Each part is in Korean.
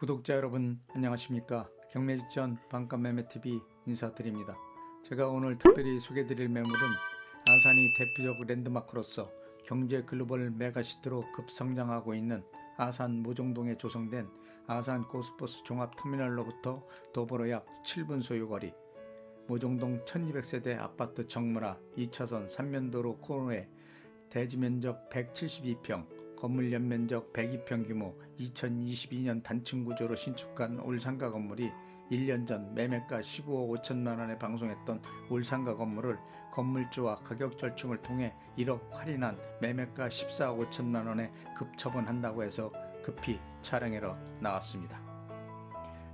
구독자 여러분 안녕하십니까. 경매 직전 반값매매TV 인사드립니다. 제가 오늘 특별히 소개드릴 매물은 아산이 대표적 랜드마크로서 경제 글로벌 메가시티로 급성장하고 있는 아산 모종동에 조성된 아산 고속버스 종합터미널로부터 도보로 약 7분 소요거리 모종동 1200세대 아파트 정문화 2차선 3면도로 코너에 대지면적 172평 건물 연면적 102평 규모 2022년 단층 구조로 신축한 올상가 건물이 1년 전 매매가 15억 5천만원에 방송했던 올상가 건물을 건물주와 가격 절충을 통해 1억 할인한 매매가 14억 5천만원에 급처분한다고 해서 급히 촬영하러 나왔습니다.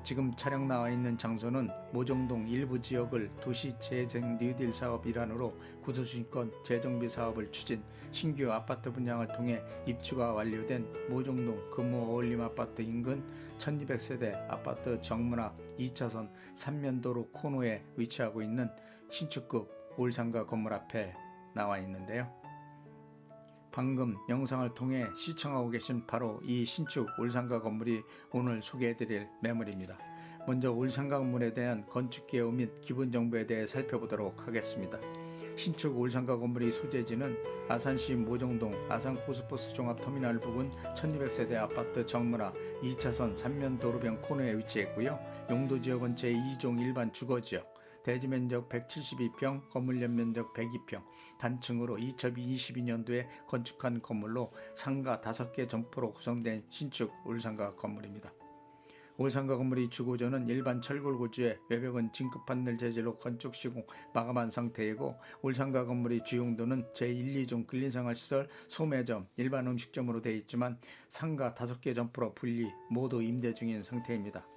지금 촬영 나와 있는 장소는 모종동 일부 지역을 도시재생 뉴딜 사업 일환으로 구도심권 재정비 사업을 추진 신규 아파트 분양을 통해 입주가 완료된 모종동 금호 어울림 아파트 인근 1200세대 아파트 정문화 2차선 3면도로 코너에 위치하고 있는 신축급 올상가 건물 앞에 나와 있는데요. 방금 영상을 통해 시청하고 계신 바로 이 신축 올상가 건물이 오늘 소개해드릴 매물입니다. 먼저 올상가 건물에 대한 건축개요 및 기본 정보에 대해 살펴보도록 하겠습니다. 신축 올상가 건물의 소재지는 아산시 모종동 아산고속버스 종합터미널 부근 1200세대 아파트 정문화 2차선 3면 도로변 코너에 위치했고요. 용도지역은 제2종 일반 주거지역 대지면적 172평, 건물 연면적 102평, 단층으로 2022년도에 건축한 건물로 상가 5개 점포로 구성된 신축 올상가 건물입니다. 올상가 건물의 주고전은 일반 철골 구조에 외벽은 진급 판넬 재질로 건축 시공 마감한 상태이고 올상가 건물의 주용도는 제1, 2종 근린생활시설, 소매점, 일반 음식점으로 되어 있지만 상가 5개 점포로 분리 모두 임대 중인 상태입니다.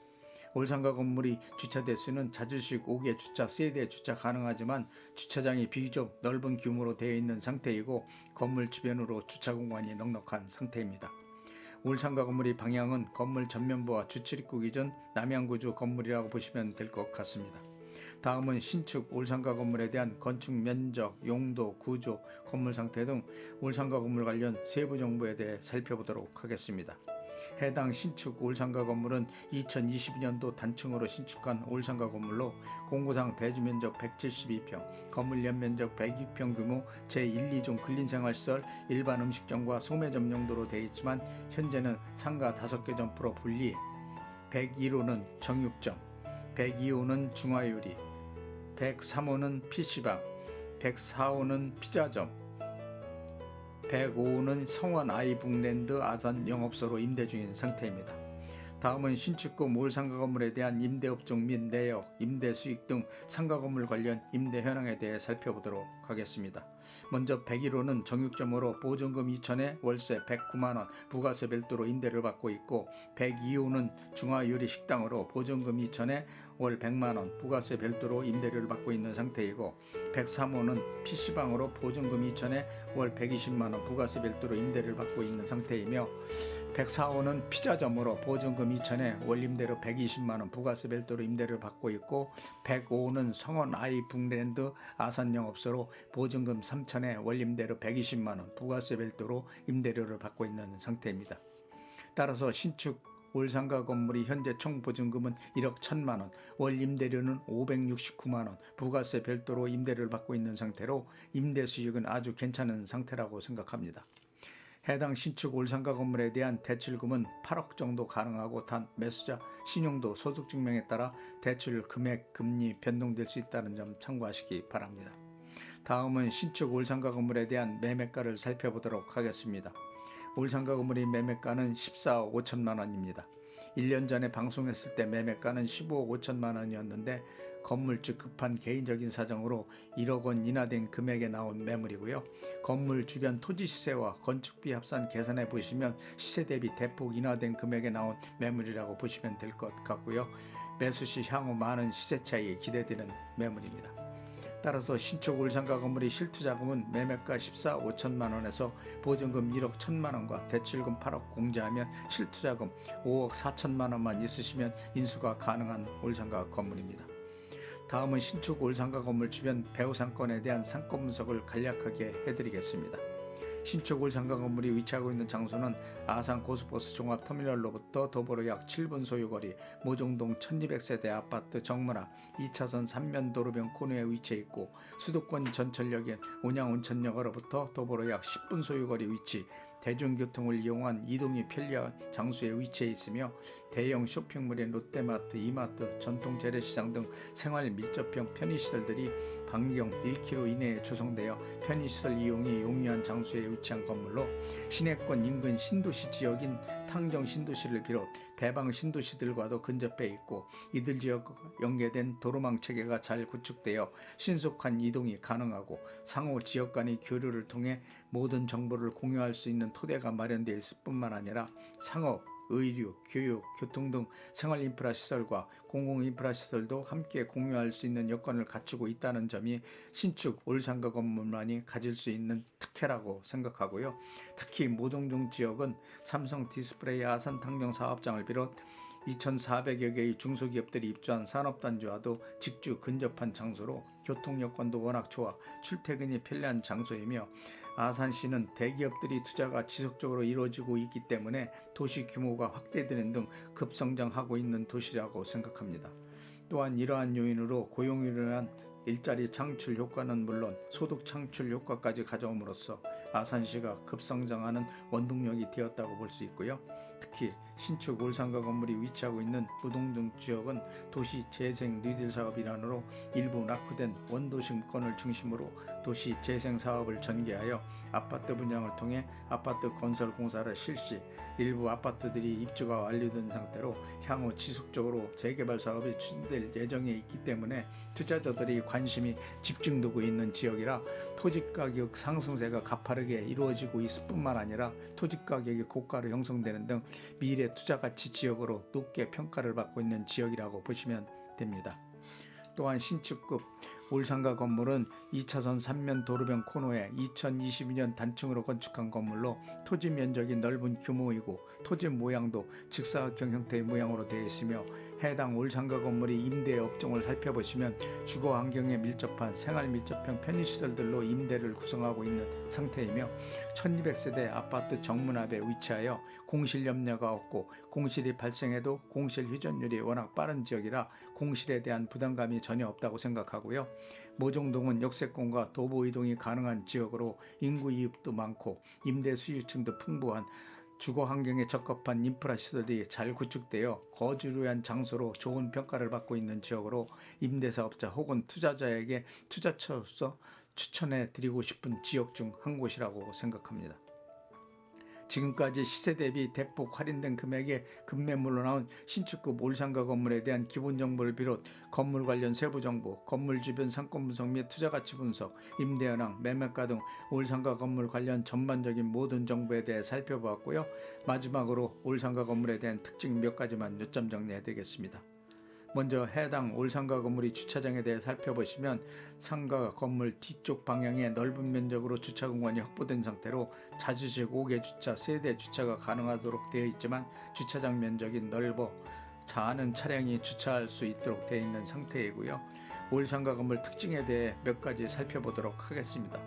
올상가 건물의 주차 대수는 자주식 5개 주차, 세대 주차 가능하지만 주차장이 비교적 넓은 규모로 되어 있는 상태이고 건물 주변으로 주차 공간이 넉넉한 상태입니다. 올상가 건물의 방향은 건물 전면부와 주출입구 기준 남향구조 건물이라고 보시면 될 것 같습니다. 다음은 신축 올상가 건물에 대한 건축 면적, 용도, 구조, 건물 상태 등 올상가 건물 관련 세부 정보에 대해 살펴보도록 하겠습니다. 해당 신축 올상가 건물은 2022년도 단층으로 신축한 올상가 건물로 공구상 대지면적 172평, 건물 연면적 102평 규모 제1, 2종 근린생활시설, 일반 음식점과 소매점 용도로 되어 있지만 현재는 상가 5개 점포로 분리 101호는 정육점, 102호는 중화요리, 103호는 PC방, 104호는 피자점, 105호는 성원 아이북랜드 아산 영업소로 임대 중인 상태입니다. 다음은 신축급 올상가 건물에 대한 임대업종 및 내역, 임대 수익 등 상가 건물 관련 임대 현황에 대해 살펴보도록 하겠습니다. 먼저 101호는 정육점으로 보증금 2천에 월세 109만원, 부가세 별도로 임대를 받고 있고 102호는 중화요리 식당으로 보증금 2천에 월 100만원, 부가세 별도로 임대료를 받고 있는 상태이고 103호는 PC방으로 보증금 2천에 월 120만원, 부가세 별도로 임대를 받고 있는 상태이며 104호는 피자점으로 보증금 2천에 월 임대료 120만원, 부가세 별도로 임대를 받고 있고 105호는 성원 아이북랜드 아산 영업소로 보증금 3천에 월 임대료 120만원, 부가세 별도로 임대료를 받고 있는 상태입니다. 따라서 신축 올상가 건물이 현재 총 보증금은 1억 1천만원, 월 임대료는 569만원, 부가세 별도로 임대료를 받고 있는 상태로 임대 수익은 아주 괜찮은 상태라고 생각합니다. 해당 신축 올상가 건물에 대한 대출금은 8억 정도 가능하고 단 매수자 신용도 소득증명에 따라 대출 금액, 금리 변동될 수 있다는 점 참고하시기 바랍니다. 다음은 신축 올상가 건물에 대한 매매가를 살펴보도록 하겠습니다. 올상가 건물의 매매가는 14억 5천만원입니다. 1년 전에 방송했을 때 매매가는 15억 5천만원이었는데 건물주 급한 개인적인 사정으로 1억 원 인하된 금액에 나온 매물이고요. 건물 주변 토지 시세와 건축비 합산 계산해 보시면 시세 대비 대폭 인하된 금액에 나온 매물이라고 보시면 될 것 같고요. 매수 시 향후 많은 시세 차익이 기대되는 매물입니다. 따라서 신축 올상가 건물의 실투자금은 매매가 14억 5천만원에서 보증금 1억 1천만원과 대출금 8억 공제하면 실투자금 5억 4천만원만 있으시면 인수가 가능한 올상가 건물입니다. 다음은 신축 올상가 건물 주변 배후 상권에 대한 상권 분석을 간략하게 해드리겠습니다. 신축 올상가 건물이 위치하고 있는 장소는 아산 고속버스 종합터미널로부터 도보로 약 7분 소요거리 모종동 1200세대 아파트 정문화 2차선 3면 도로변 코너에 위치해 있고, 수도권 전철역인 온양온천역으로부터 도보로 약 10분 소요거리 위치, 대중교통을 이용한 이동이 편리한 장소에 위치해 있으며 대형 쇼핑몰인 롯데마트, 이마트, 전통 재래시장 등 생활 밀접형 편의시설들이 반경 1km 이내에 조성되어 편의시설 이용이 용이한 장소에 위치한 건물로, 시내권 인근 신도시 지역인 탕정 신도시를 비롯 배방 신도시들과도 근접해 있고, 이들 지역과 연계된 도로망 체계가 잘 구축되어 신속한 이동이 가능하고 상호 지역 간의 교류를 통해 모든 정보를 공유할 수 있는 토대가 마련되어 있을 뿐만 아니라 상업, 의료, 교육, 교통 등 생활 인프라 시설과 공공 인프라 시설도 함께 공유할 수 있는 여건을 갖추고 있다는 점이 신축 올상가 건물만이 가질 수 있는 특혜라고 생각하고요. 특히 모동동 지역은 삼성 디스플레이 아산 탕정 사업장을 비롯 2,400여 개의 중소기업들이 입주한 산업단지와도 직주 근접한 장소로 교통 여건도 워낙 좋아 출퇴근이 편리한 장소이며, 아산시는 대기업들이 투자가 지속적으로 이루어지고 있기 때문에 도시 규모가 확대되는 등 급성장하고 있는 도시라고 생각합니다. 또한 이러한 요인으로 고용으로 인한 일자리 창출 효과는 물론 소득 창출 효과까지 가져옴으로써 아산시가 급성장하는 원동력이 되었다고 볼 수 있고요. 특히 신축 올상가 건물이 위치하고 있는 무동동 지역은 도시 재생 리딜 사업 일환으로 일부 낙후된 원도심권을 중심으로 도시 재생 사업을 전개하여 아파트 분양을 통해 아파트 건설 공사를 실시, 일부 아파트들이 입주가 완료된 상태로 향후 지속적으로 재개발 사업이 추진될 예정에 있기 때문에 투자자들이 관심이 집중되고 있는 지역이라 토지가격 상승세가 가파르게 이루어지고 있을 뿐만 아니라 토지가격이 고가로 형성되는 등 미래 투자가치 지역으로 높게 평가를 받고 있는 지역이라고 보시면 됩니다. 또한 신축급 올상가 건물은 2차선 3면 도로변 코너에 2022년 단층으로 건축한 건물로 토지 면적이 넓은 규모이고 토지 모양도 직사각형 형태의 모양으로 되어 있으며, 해당 올상가 건물이 임대 업종을 살펴보시면 주거 환경에 밀접한 생활 밀접형 편의시설들로 임대를 구성하고 있는 상태이며, 1200세대 아파트 정문 앞에 위치하여 공실 염려가 없고, 공실이 발생해도 공실 회전율이 워낙 빠른 지역이라 공실에 대한 부담감이 전혀 없다고 생각하고요. 모종동은 역세권과 도보 이동이 가능한 지역으로 인구 이입도 많고 임대 수요층도 풍부한 주거 환경에 적합한 인프라 시설이 잘 구축되어 거주를 위한 장소로 좋은 평가를 받고 있는 지역으로 임대사업자 혹은 투자자에게 투자처로서 추천해 드리고 싶은 지역 중 한 곳이라고 생각합니다. 지금까지 시세 대비 대폭 할인된 금액에 급매물로 나온 신축급 올상가 건물에 대한 기본 정보를 비롯 건물 관련 세부 정보, 건물 주변 상권 분석 및 투자가치 분석, 임대 현황, 매매가 등 올상가 건물 관련 전반적인 모든 정보에 대해 살펴보았고요. 마지막으로 올상가 건물에 대한 특징 몇 가지만 요점 정리해 드리겠습니다. 먼저 해당 올상가 건물이 주차장에 대해 살펴보시면 상가 건물 뒤쪽 방향에 넓은 면적으로 주차 공간이 확보된 상태로 자주식 5개 주차, 세대 주차가 가능하도록 되어 있지만 주차장 면적이 넓어 많은 차량이 주차할 수 있도록 되어 있는 상태이고요. 올상가 건물 특징에 대해 몇 가지 살펴보도록 하겠습니다.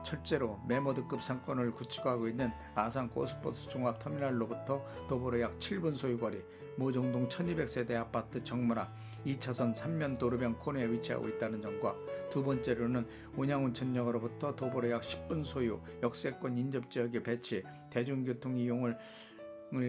첫째로 메모드급 상권을 구축하고 있는 아산 고속버스 종합터미널로부터 도보로 약 7분 소요거리 모종동 1200세대 아파트 정문화 2차선 3면 도로변 코너에 위치하고 있다는 점과, 두 번째로는 온양온천역으로부터 도보로 약 10분 소요 역세권 인접지역에 배치, 대중교통 이용을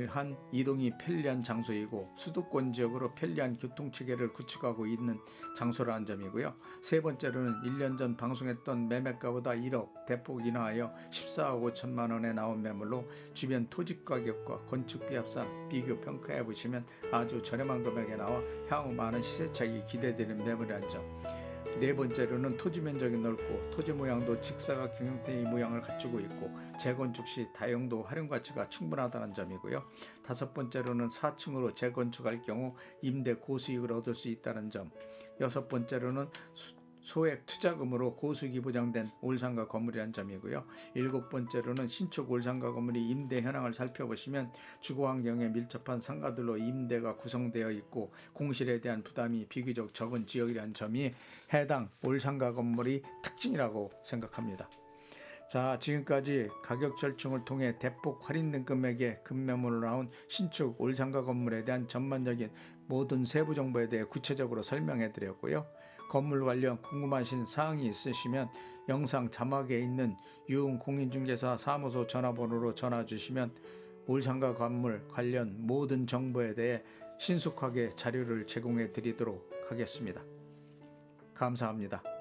한 이동이 편리한 장소이고 수도권 지역으로 편리한 교통체계를 구축하고 있는 장소라는 점이고요. 세 번째로는 1년 전 방송했던 매매가보다 1억 대폭 인하하여 14억 5천만 원에 나온 매물로 주변 토지가격과 건축비 합산 비교 평가해 보시면 아주 저렴한 금액에 나와 향후 많은 시세차익이 기대되는 매물이라는 점. 네 번째로는 토지 면적이 넓고 토지 모양도 직사각형 형태의 모양을 갖추고 있고 재건축 시 다용도 활용 가치가 충분하다는 점이고요. 다섯 번째로는 4층으로 재건축할 경우 임대 고수익을 얻을 수 있다는 점. 여섯 번째로는 소액 투자금으로 고수익이 보장된 올상가 건물이라는 점이고요. 일곱 번째로는 신축 올상가 건물이 임대 현황을 살펴보시면 주거 환경에 밀접한 상가들로 임대가 구성되어 있고 공실에 대한 부담이 비교적 적은 지역이라는 점이 해당 올상가 건물이 특징이라고 생각합니다. 자, 지금까지 가격 절충을 통해 대폭 할인된 금액에 급매물로 나온 신축 올상가 건물에 대한 전반적인 모든 세부 정보에 대해 구체적으로 설명해 드렸고요. 건물 관련 궁금하신 사항이 있으시면 영상 자막에 있는 유흥 공인중개사 사무소 전화번호로 전화 주시면 올상가 건물 관련 모든 정보에 대해 신속하게 자료를 제공해 드리도록 하겠습니다. 감사합니다.